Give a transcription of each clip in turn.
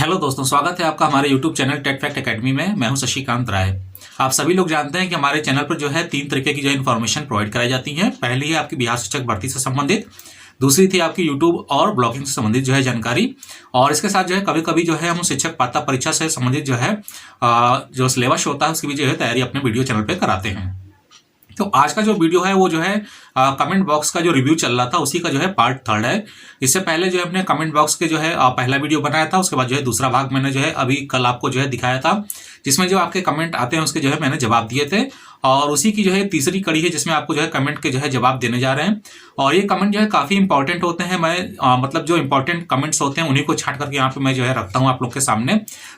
Hello दोस्तों, स्वागत है आपका हमारे YouTube channel Tech Fact Academy में। मैं हूं शशिकांत राय। आप सभी लोग जानते हैं कि हमारे चैनल पर जो है 3 तरीके की जो इन्फॉर्मेशन प्रोवाइड कराई जाती है। पहली है आपकी बिहार शिक्षक भर्ती से संबंधित, दूसरी थी आपकी यूट्यूब और ब्लॉगिंग से संबंधित जो है जानकारी, और इसके साथ जो है कभी कभी जो है हम शिक्षक पात्रता परीक्षा से संबंधित जो है जो सिलेबस होता है उसकी भी जो है तैयारी अपने वीडियो चैनल पर कराते हैं। तो आज का जो वीडियो है वो जो है कमेंट बॉक्स का जो रिव्यू चल रहा था उसी का जो है पार्ट 3 है। इससे पहले जो है हमने कमेंट बॉक्स के जो है पहला वीडियो बनाया था, उसके बाद जो है दूसरा भाग मैंने जो है अभी कल आपको जो है दिखाया था, जिसमें जो आपके कमेंट आते हैं उसके जो है मैंने जवाब दिए थे। और उसी की जो है तीसरी कड़ी है जिसमें आपको जो है कमेंट के जो है जवाब देने जा रहे हैं। और ये कमेंट जो है काफी इंपॉर्टेंट होते हैं। मैं मतलब जो इंपॉर्टेंट कमेंट्स होते हैं उन्हीं को छाट करके यहाँ पे मैं जो है रखता हूँ आप लोग के सामने,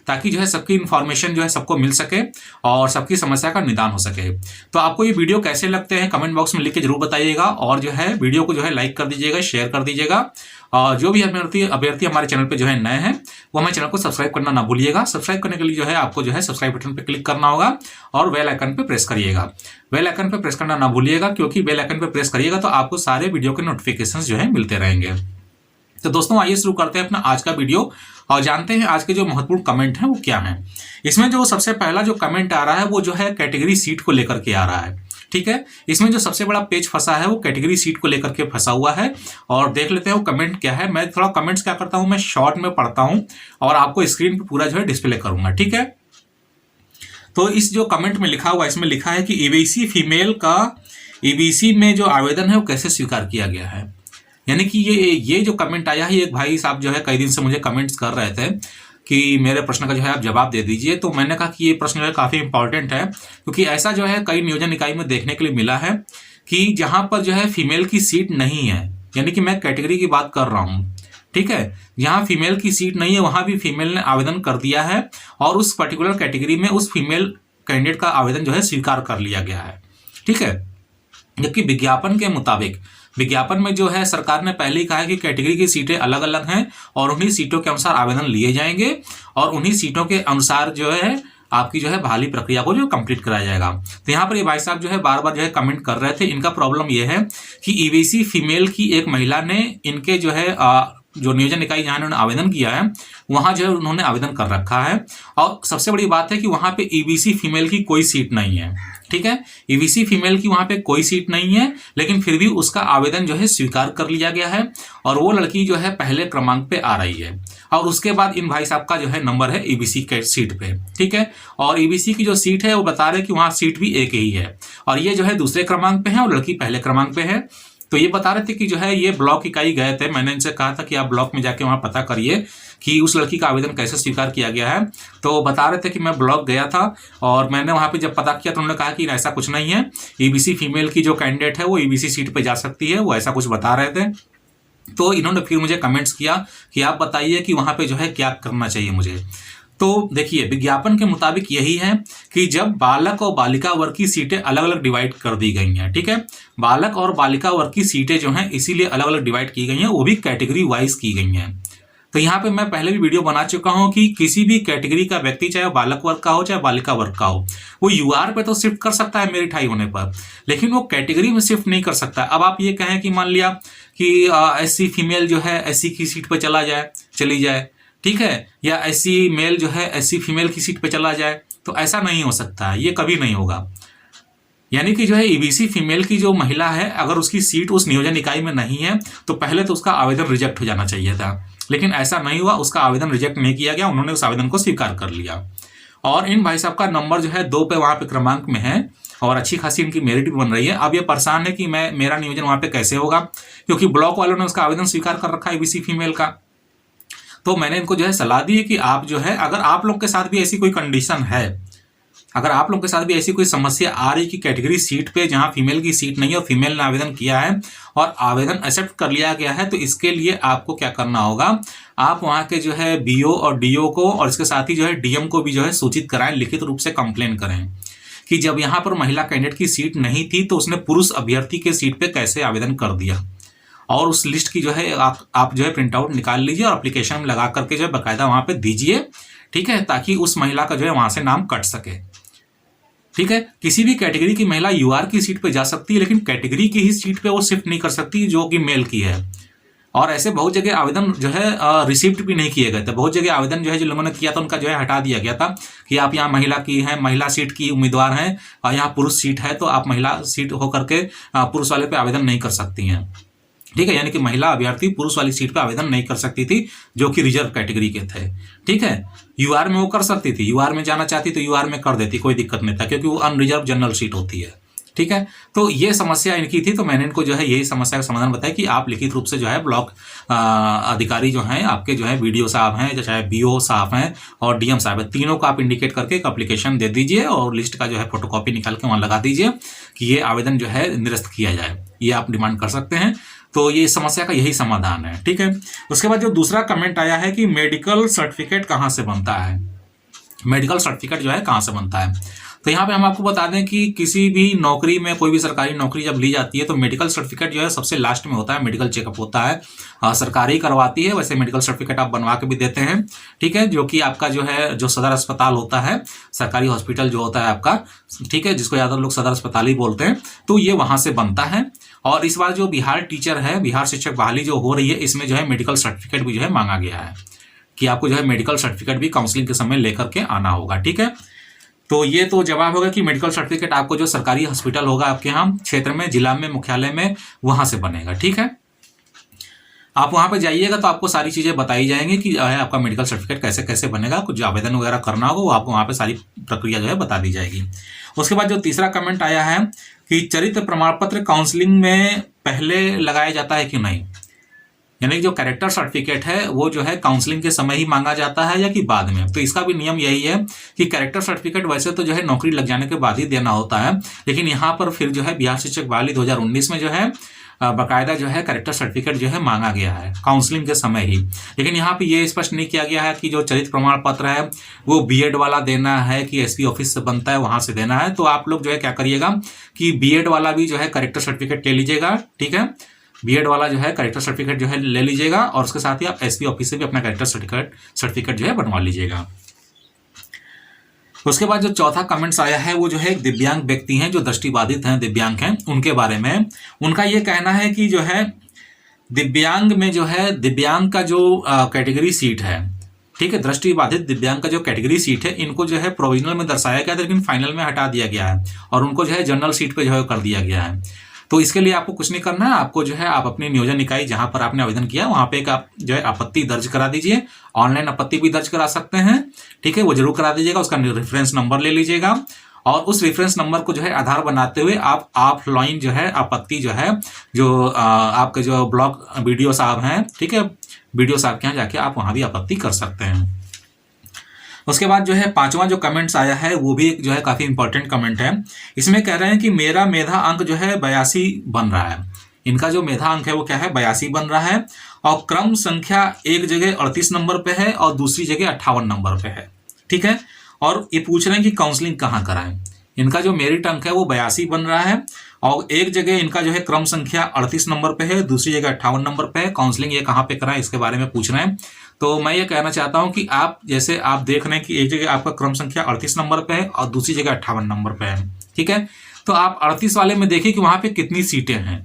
ताकि जो है सबकी इन्फॉर्मेशन जो है सबको मिल सके और सबकी समस्या का निदान हो सके। तो आपको ये वीडियो कैसे लगते हैं कमेंट बॉक्स में लिख के जरूर बताइएगा, और जो है वीडियो को जो है लाइक कर दीजिएगा, शेयर कर दीजिएगा। और जो भी अभ्यर्थी हमारे चैनल पे जो है नए हैं वो हमारे चैनल को सब्सक्राइब करना ना भूलिएगा। सब्सक्राइब करने के लिए जो है आपको जो है सब्सक्राइब बटन पे क्लिक करना होगा और बेल आइकन पे प्रेस करिएगा। बेल आइकन पे प्रेस करना ना भूलिएगा, क्योंकि बेल आइकन पे प्रेस करिएगा तो आपको सारे वीडियो के नोटिफिकेशंस जो है मिलते रहेंगे। तो दोस्तों आइए शुरू करते हैं अपना आज का वीडियो और जानते हैं आज के जो महत्वपूर्ण कमेंट हैं वो क्या हैं। इसमें जो सबसे पहला जो कमेंट आ रहा है वो जो है कैटेगरी सीट को लेकर के आ रहा है। ठीक है, इसमें जो सबसे बड़ा पेज फंसा है वो कैटेगरी सीट को लेकर के फंसा हुआ है। और देख लेते हैं वो कमेंट क्या है। मैं थोड़ा कमेंट्स क्या करता हूं, मैं शॉर्ट में पढ़ता हूं और आपको स्क्रीन पे पूरा जो है डिस्प्ले करूंगा। ठीक है, तो इस जो कमेंट में लिखा हुआ, इसमें लिखा है कि ईबीसी फीमेल का ईबीसी में जो आवेदन है वो कैसे स्वीकार किया गया है। यानी कि ये जो कमेंट आया है, एक भाई साहब जो है कई दिन से मुझे कमेंट्स कर रहे थे कि मेरे प्रश्न का जो है आप जवाब दे दीजिए। तो मैंने कहा कि ये प्रश्न जो है काफी इंपॉर्टेंट है, क्योंकि ऐसा जो है कई नियोजन इकाई में देखने के लिए मिला है कि जहां पर जो है फीमेल की सीट नहीं है, यानी कि मैं कैटेगरी की बात कर रहा हूं। ठीक है, जहां फीमेल की सीट नहीं है वहां भी फीमेल ने आवेदन कर दिया है और उस पर्टिकुलर कैटेगरी में उस फीमेल कैंडिडेट का आवेदन जो है स्वीकार कर लिया गया है। ठीक है, जबकि विज्ञापन के मुताबिक विज्ञापन में जो है सरकार ने पहले ही कहा है कि कैटेगरी की सीटें अलग अलग हैं और उन्हीं सीटों के अनुसार आवेदन लिए जाएंगे और उन्हीं सीटों के अनुसार जो है आपकी जो है बहाली प्रक्रिया को जो कंप्लीट कराया जाएगा। तो यहाँ पर ये भाई साहब जो है बार बार जो है कमेंट कर रहे थे। इनका प्रॉब्लम ये है कि ईबीसी फीमेल की एक महिला ने इनके जो है जो नियोजन इकाई जहां उन्होंने आवेदन किया है वहां जो है उन्होंने आवेदन कर रखा है, और सबसे बड़ी बात है कि वहां पे ईबीसी फीमेल की कोई सीट नहीं है। ठीक है, ईबीसी फीमेल की वहां पे कोई सीट नहीं है, लेकिन फिर भी उसका आवेदन जो है स्वीकार कर लिया गया है और वो लड़की जो है पहले क्रमांक पे आ रही है। और उसके बाद इन भाई साहब का जो है नंबर है ईबीसी के सीट पे। ठीक है, और ईबीसी की जो सीट है वो बता रहे कि वहां सीट भी एक ही है और ये जो है दूसरे क्रमांक पे है और लड़की पहले क्रमांक पे है। तो ये बता रहे थे कि जो है ये ब्लॉक इकाई गए थे, मैंने इनसे कहा था कि आप ब्लॉक में जाके वहां पता करिए कि उस लड़की का आवेदन कैसे स्वीकार किया गया है। तो बता रहे थे कि मैं ब्लॉक गया था और मैंने वहां पे जब पता किया तो उन्होंने कहा कि ऐसा कुछ नहीं है, ईबीसी फीमेल की जो कैंडिडेट है वो ईबीसी सीट पे जा सकती है, वो ऐसा कुछ बता रहे थे। तो इन्होंने फिर मुझे कमेंट्स किया कि आप बताइए कि वहां पे जो है क्या करना चाहिए मुझे। तो देखिए, विज्ञापन के मुताबिक यही है कि जब बालक और बालिका वर्ग की सीटें अलग अलग डिवाइड कर दी गई हैं। ठीक है, बालक और बालिका वर्ग की सीटें जो हैं इसीलिए अलग अलग डिवाइड की गई हैं, वो भी कैटेगरी वाइज की गई हैं। तो यहाँ पे मैं पहले भी वीडियो बना चुका हूं कि किसी भी कैटेगरी का व्यक्ति, चाहे बालक वर्ग का हो चाहे बालिका वर्ग का हो, वो यूआर पे तो शिफ्ट कर सकता है मेरिट हाई होने पर, लेकिन वो कैटेगरी में शिफ्ट नहीं कर सकता। अब आप ये कहें कि मान लिया कि एससी फीमेल जो है एससी की सीट पर चली जाए, ठीक है, या एससी मेल जो है एससी फीमेल की सीट पे चला जाए, तो ऐसा नहीं हो सकता है, ये कभी नहीं होगा। यानी कि जो है ईबीसी फीमेल की जो महिला है अगर उसकी सीट उस नियोजन इकाई में नहीं है तो पहले तो उसका आवेदन रिजेक्ट हो जाना चाहिए था, लेकिन ऐसा नहीं हुआ, उसका आवेदन रिजेक्ट नहीं किया गया, उन्होंने उस आवेदन को स्वीकार कर लिया। और इन भाई साहब का नंबर जो है 2 पे वहां पे क्रमांक में है और अच्छी खासी इनकी मेरिट भी बन रही है। अब ये परेशान है कि मेरा नियोजन वहां पे कैसे होगा, क्योंकि ब्लॉक वालों ने उसका आवेदन स्वीकार कर रखा है ईबीसी फीमेल का। तो मैंने इनको जो है सलाह दी है कि आप जो है, अगर आप लोग के साथ भी ऐसी कोई कंडीशन है, अगर आप लोग के साथ भी ऐसी कोई समस्या आ रही कि कैटेगरी सीट पे जहां फीमेल की सीट नहीं है और फीमेल ने आवेदन किया है और आवेदन एक्सेप्ट कर लिया गया है, तो इसके लिए आपको क्या करना होगा, आप वहां के जो है बीओ और डीओ को और इसके साथ ही जो है डीएम को भी जो है सूचित कराएं, लिखित रूप से कंप्लेन करें कि जब यहाँ पर महिला कैंडिडेट की सीट नहीं थी तो उसने पुरुष अभ्यर्थी के सीट पे कैसे आवेदन कर दिया। और उस लिस्ट की जो है आप जो है प्रिंट आउट निकाल लीजिए और एप्लीकेशन में लगा करके जो है बाकायदा वहां पे दीजिए। ठीक है, ताकि उस महिला का जो है वहां से नाम कट सके। ठीक है, किसी भी कैटेगरी की महिला यूआर की सीट पे जा सकती है, लेकिन कैटेगरी की ही सीट पे वो शिफ्ट नहीं कर सकती जो कि मेल की है। और ऐसे बहुत जगह आवेदन जो है रिसीव्ड भी नहीं किए गए थे। बहुत जगह आवेदन जो है जो लोगों ने किया था उनका जो है हटा दिया गया था कि आप यहाँ महिला की हैं, महिला सीट की उम्मीदवार हैं और यहाँ पुरुष सीट है तो आप महिला सीट होकर के पुरुष वाले पे आवेदन नहीं कर सकती हैं। ठीक है, यानी कि महिला अभ्यर्थी पुरुष वाली सीट पे आवेदन नहीं कर सकती थी जो कि रिजर्व कैटेगरी के थे। ठीक है, यूआर में वो कर सकती थी, यूआर में जाना चाहती तो यूआर में कर देती, कोई दिक्कत नहीं था, क्योंकि वो अनरिजर्व जनरल सीट होती है। ठीक है, तो ये समस्या इनकी थी, तो मैंने इनको जो है यही समस्या का समाधान बताया कि आप लिखित रूप से जो है ब्लॉक अधिकारी जो हैं आपके जो है बीडीओ साहब हैं, चाहे बीओ साहब हैं और डीएम साहब हैं, तीनों को आप इंडिकेट करके एक एप्लीकेशन दे दीजिए और लिस्ट का जो है फोटोकॉपी निकाल के वहाँ लगा दीजिए कि ये आवेदन जो है निरस्त किया जाए। ये आप डिमांड कर सकते हैं। तो ये समस्या का यही समाधान है। ठीक है, उसके बाद जो दूसरा कमेंट आया है कि मेडिकल सर्टिफिकेट कहाँ से बनता है, मेडिकल सर्टिफिकेट जो है कहाँ से बनता है। तो यहाँ पे हम आपको बता दें कि किसी भी नौकरी में, कोई भी सरकारी नौकरी जब ली जाती है तो मेडिकल सर्टिफिकेट जो है सबसे लास्ट में होता है। मेडिकल चेकअप होता है, सरकारी करवाती है, वैसे मेडिकल सर्टिफिकेट आप बनवा के भी देते हैं। ठीक है, जो कि आपका जो है जो सदर अस्पताल होता है, सरकारी हॉस्पिटल जो होता है आपका, ठीक है, जिसको ज़्यादातर लोग सदर अस्पताल ही बोलते हैं, तो ये वहाँ से बनता है। और इस बार जो बिहार टीचर है, बिहार शिक्षक बहाली जो हो रही है, इसमें जो है मेडिकल सर्टिफिकेट भी जो है मांगा गया है कि आपको जो है मेडिकल सर्टिफिकेट भी काउंसलिंग के समय लेकर के आना होगा। ठीक है, तो ये तो जवाब होगा कि मेडिकल सर्टिफिकेट आपको जो सरकारी हॉस्पिटल होगा आपके यहाँ क्षेत्र में, जिला में, मुख्यालय में, वहां से बनेगा। ठीक है, आप वहां पे जाइएगा तो आपको सारी चीजें बताई जाएंगी कि जो है आपका मेडिकल सर्टिफिकेट कैसे कैसे बनेगा, कुछ आवेदन वगैरह करना होगा वो आपको वहां पे सारी प्रक्रिया जो है बता दी जाएगी। उसके बाद जो तीसरा कमेंट आया है कि चरित्र प्रमाण पत्र काउंसलिंग में पहले लगाया जाता है कि नहीं, यानी जो कैरेक्टर सर्टिफिकेट है वो जो है काउंसलिंग के समय ही मांगा जाता है या कि बाद में। तो इसका भी नियम यही है कि कैरेक्टर सर्टिफिकेट वैसे तो जो है नौकरी लग जाने के बाद ही देना होता है, लेकिन यहाँ पर फिर जो है बिहार शिक्षक बहाली 2019 में जो है बाकायदा जो है कैरेक्टर सर्टिफिकेट जो है मांगा गया है काउंसलिंग के समय ही। लेकिन यहाँ पे ये स्पष्ट नहीं किया गया है कि जो चरित्र प्रमाण पत्र है वो बीएड वाला देना है कि एसपी ऑफिस से बनता है वहां से देना है। तो आप लोग जो है क्या करिएगा कि बीएड वाला भी जो है कैरेक्टर सर्टिफिकेट ले लीजिएगा। ठीक है, बीएड वाला जो है कैरेक्टर सर्टिफिकेट जो है ले लीजिएगा और उसके साथ ही आप एसपी ऑफिस से भी अपना कैरेक्टर सर्टिफिकेट जो है बनवा लीजिएगा। उसके बाद जो चौथा कमेंट्स आया है वो जो है एक दिव्यांग व्यक्ति हैं, जो दृष्टिबाधित हैं, दिव्यांग हैं, उनके बारे में। उनका ये कहना है कि जो है दिव्यांग में जो है दिव्यांग का जो कैटेगरी सीट है, ठीक है, दृष्टिबाधित दिव्यांग का जो कैटेगरी सीट है, इनको जो है प्रोविजनल में दर्शाया गया था लेकिन फाइनल में हटा दिया गया है और उनको जो है जनरल सीट पे जो है कर दिया गया है। तो इसके लिए आपको कुछ नहीं करना है, आपको जो है आप अपनी नियोजन इकाई जहां पर आपने आवेदन किया वहां पे एक आप जो है आपत्ति दर्ज करा दीजिए। ऑनलाइन आपत्ति भी दर्ज करा सकते हैं। ठीक है, वो जरूर करा दीजिएगा, उसका रेफरेंस नंबर ले लीजिएगा और उस रेफरेंस नंबर को जो है आधार बनाते हुए आप ऑफलाइन जो है आपत्ति जो है जो आपके जो ब्लॉक बीडीओ साहब हैं, ठीक है, बीडीओ साहब के यहाँ जाके आप वहां भी आपत्ति कर सकते हैं। उसके बाद जो है पांचवा जो कमेंट्स आया है वो भी जो है काफी इंपॉर्टेंट कमेंट है। इसमें कह रहे हैं कि मेरा मेधा अंक जो है 82 बन रहा है। इनका जो मेधा अंक है वो क्या है, 82 बन रहा है और क्रम संख्या एक जगह 38 नंबर पे है और दूसरी जगह 58 नंबर पे है। ठीक है, और ये पूछ रहे हैं कि काउंसलिंग कहाँ कराएं। इनका जो मेरिट अंक है वो 82 बन रहा है और एक जगह इनका जो है क्रम संख्या 38 नंबर पे है, दूसरी जगह 58 नंबर पे है। काउंसलिंग ये कहाँ पे कराएं इसके बारे में पूछ रहे हैं। तो मैं ये कहना चाहता हूं कि आप जैसे आप देख रहे हैं कि एक जगह आपका क्रम संख्या 38 नंबर पे है और दूसरी जगह 58 नंबर पे है। ठीक है, तो आप 38 वाले में देखिए कि वहां पे कितनी सीटें हैं।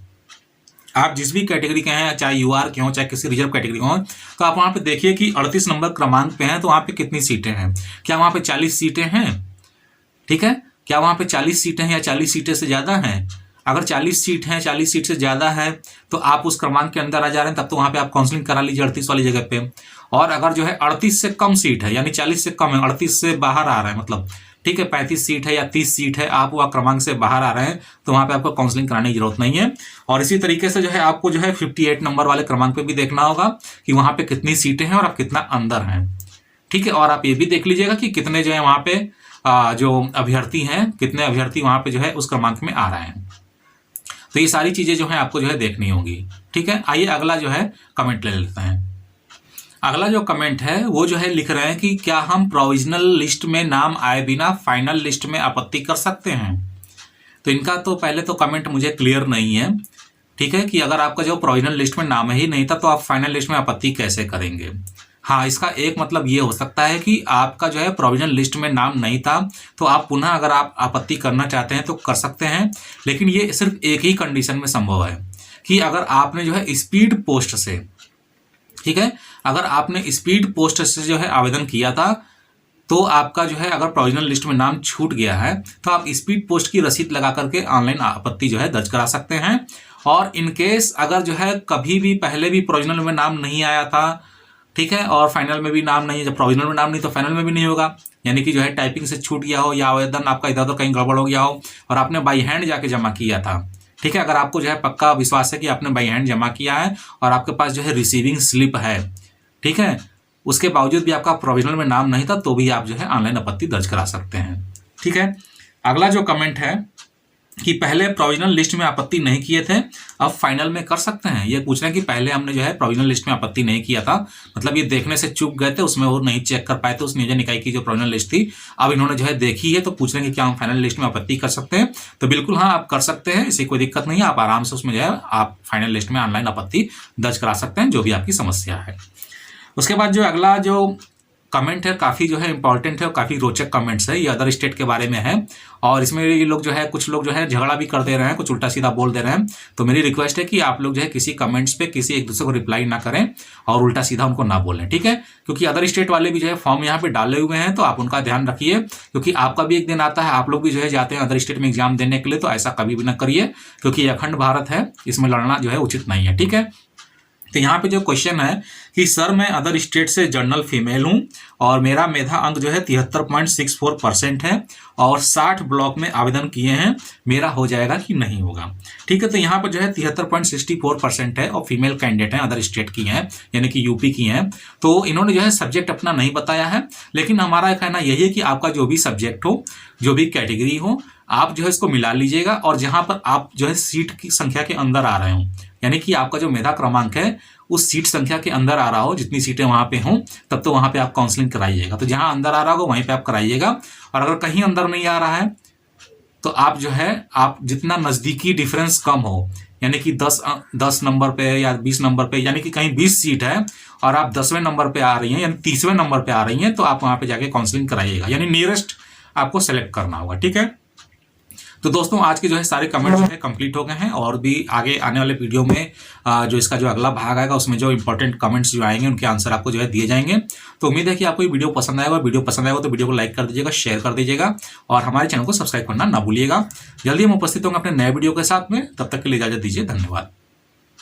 आप जिस भी कैटेगरी के हैं, चाहे यूआर के हों चाहे किसी रिजर्व कैटेगरी हो, तो आप वहां पे देखिए कि 38 नंबर क्रमांक पे हैं तो वहां पे कितनी सीटें हैं। क्या वहां पे 40 सीटें हैं? ठीक है, क्या वहां पे 40 सीटें हैं या 40 सीटें से ज्यादा हैं? अगर 40 सीट हैं, 40 सीट से ज्यादा है तो आप उस क्रमांक के अंदर आ जा रहे हैं, तब तो वहां पे आप काउंसलिंग करा लीजिए 38 वाली जगह पे। और अगर जो है 38 से कम सीट है, यानी 40 से कम है, 38 से बाहर आ रहा है, मतलब ठीक है 35 सीट है या 30 सीट है, आप वह क्रमांक से बाहर आ रहे हैं तो वहां पे आपको काउंसलिंग कराने की जरूरत नहीं है। और इसी तरीके से जो है आपको जो है 58 नंबर वाले क्रमांक पे भी देखना होगा कि वहां पे कितनी सीटें हैं और आप कितना अंदर हैं। ठीक है, और आप ये भी देख लीजिएगा कि कितने जो है वहां पे जो अभ्यर्थी हैं, कितने अभ्यर्थी वहां पे जो है उस क्रमांक में आ रहे हैं। तो ये सारी चीजें जो है आपको जो है देखनी होगी। ठीक है, आइए अगला जो है कमेंट ले लेते हैं। अगला जो कमेंट है वो जो है लिख रहे हैं कि क्या हम प्रोविजनल लिस्ट में नाम आए बिना फाइनल लिस्ट में आपत्ति कर सकते हैं। तो इनका तो पहले तो कमेंट मुझे क्लियर नहीं है। ठीक है, कि अगर आपका जो प्रोविजनल लिस्ट में नाम ही नहीं था तो आप फाइनल लिस्ट में आपत्ति कैसे करेंगे। हाँ, इसका एक मतलब ये हो सकता है कि आपका जो है प्रोविजनल लिस्ट में नाम नहीं था तो आप पुनः अगर आप आपत्ति करना चाहते हैं तो कर सकते हैं, लेकिन ये सिर्फ एक ही कंडीशन में संभव है कि अगर आपने जो है स्पीड पोस्ट से ठीक है। अगर आपने स्पीड पोस्ट से जो है आवेदन किया था तो आपका जो है अगर प्रोविजनल लिस्ट में नाम छूट गया है तो आप स्पीड पोस्ट की रसीद लगा करके ऑनलाइन आपत्ति जो है दर्ज करा सकते हैं। और इन केस अगर जो है कभी भी पहले भी प्रोविजनल में नाम नहीं आया था, ठीक है, और फाइनल में भी नाम नहीं है, जब प्रोविजनल में नाम नहीं तो फाइनल में भी नहीं होगा, यानी कि जो है टाइपिंग से छूट गया हो या आवेदन आपका इधर उधर कहीं गड़बड़ हो गया हो और आपने बाई हैंड जाके जमा किया था, ठीक है, अगर आपको जो है पक्का विश्वास है कि आपने बाई हैंड जमा किया है और आपके पास जो है रिसीविंग स्लिप है, ठीक है, उसके बावजूद भी आपका प्रोविजनल में नाम नहीं था तो भी आप जो है ऑनलाइन आपत्ति दर्ज करा सकते हैं। ठीक है। अगला जो कमेंट है कि पहले प्रोविजनल लिस्ट में आपत्ति नहीं किए थे अब फाइनल में कर सकते हैं। ये पूछ रहे हैं कि पहले हमने जो है प्रोविजनल लिस्ट में आपत्ति नहीं किया था, मतलब ये देखने से चूक गए थे, उसमें वो नहीं चेक कर पाए थे उस नियोजन इकाई की जो प्रोविजनल लिस्ट थी, अब इन्होंने जो है देखी है तो पूछ रहे हैं कि क्या हम फाइनल लिस्ट में आपत्ति कर सकते हैं। तो बिल्कुल हाँ, आप कर सकते हैं, इससे कोई दिक्कत नहीं है, आप आराम से उसमें जो है आप फाइनल लिस्ट में ऑनलाइन आपत्ति दर्ज करा सकते हैं जो भी आपकी समस्या है। उसके बाद जो अगला जो कमेंट है काफ़ी जो है इंपॉर्टेंट है और काफ़ी रोचक कमेंट्स है, ये अदर स्टेट के बारे में है और इसमें ये लोग जो है कुछ लोग जो है झगड़ा भी कर दे रहे हैं, कुछ उल्टा सीधा बोल दे रहे हैं। तो मेरी रिक्वेस्ट है कि आप लोग जो है किसी कमेंट्स पे किसी एक दूसरे को रिप्लाई ना करें और उल्टा सीधा उनको ना बोलें, ठीक है, क्योंकि अदर स्टेट वाले भी जो है फॉर्म यहाँ पे डाले हुए हैं तो आप उनका ध्यान रखिए, क्योंकि आपका भी एक दिन आता है, आप लोग भी जो है जाते हैं अदर स्टेट में एग्जाम देने के लिए, तो ऐसा कभी भी ना करिए क्योंकि ये अखंड भारत है, इसमें लड़ना जो है उचित नहीं है। ठीक है। तो यहाँ पे जो क्वेश्चन है कि सर मैं अदर स्टेट से जनरल फीमेल हूँ और मेरा मेधा अंक जो है 73.64% है और 60 ब्लॉक में आवेदन किए हैं, मेरा हो जाएगा कि नहीं होगा। ठीक है। तो यहाँ पर जो है 73.64% है और फीमेल कैंडिडेट हैं, अदर स्टेट की हैं, यानी कि यूपी की हैं। तो इन्होंने जो है सब्जेक्ट अपना नहीं बताया है, लेकिन हमारा कहना यही है कि आपका जो भी सब्जेक्ट हो, जो भी कैटेगरी हो, आप जो है इसको मिला लीजिएगा और जहाँ पर आप जो है सीट की संख्या के अंदर आ रहे हो, यानी कि आपका जो मेधा क्रमांक है उस सीट संख्या के अंदर आ रहा हो, जितनी सीटें वहाँ पे हों तब तो वहाँ पे आप काउंसलिंग कराइएगा। तो जहाँ अंदर आ रहा होगा वहीं पे आप कराइएगा और अगर कहीं अंदर नहीं आ रहा है तो आप जो है आप जितना नज़दीकी डिफरेंस कम हो, यानी कि 10 नंबर पे या 20 नंबर पे, यानी कि कहीं 20 सीट है और आप 10वें नंबर पे आ रही हैं यानी 30वें नंबर पे आ रही हैं तो आप वहाँ पे जाके काउंसलिंग कराइएगा, यानी नियरेस्ट आपको सेलेक्ट करना होगा। ठीक है। तो दोस्तों आज के जो है सारे कमेंट्स जो है कंप्लीट हो गए हैं और भी आगे आने वाले वीडियो में जो इसका जो अगला भाग आएगा उसमें जो इंपॉर्टेंट कमेंट्स जो आएंगे उनके आंसर आपको जो है दिए जाएंगे। तो उम्मीद है कि आपको ये वीडियो पसंद आएगा। वीडियो पसंद आएगा तो वीडियो को लाइक कर दीजिएगा, शेयर कर दीजिएगा और हमारे चैनल को सब्सक्राइब करना ना भूलिएगा। जल्दी हम उपस्थित होंगे अपने नए वीडियो के साथ में, तब तक के लिए इजाजत दीजिए। धन्यवाद।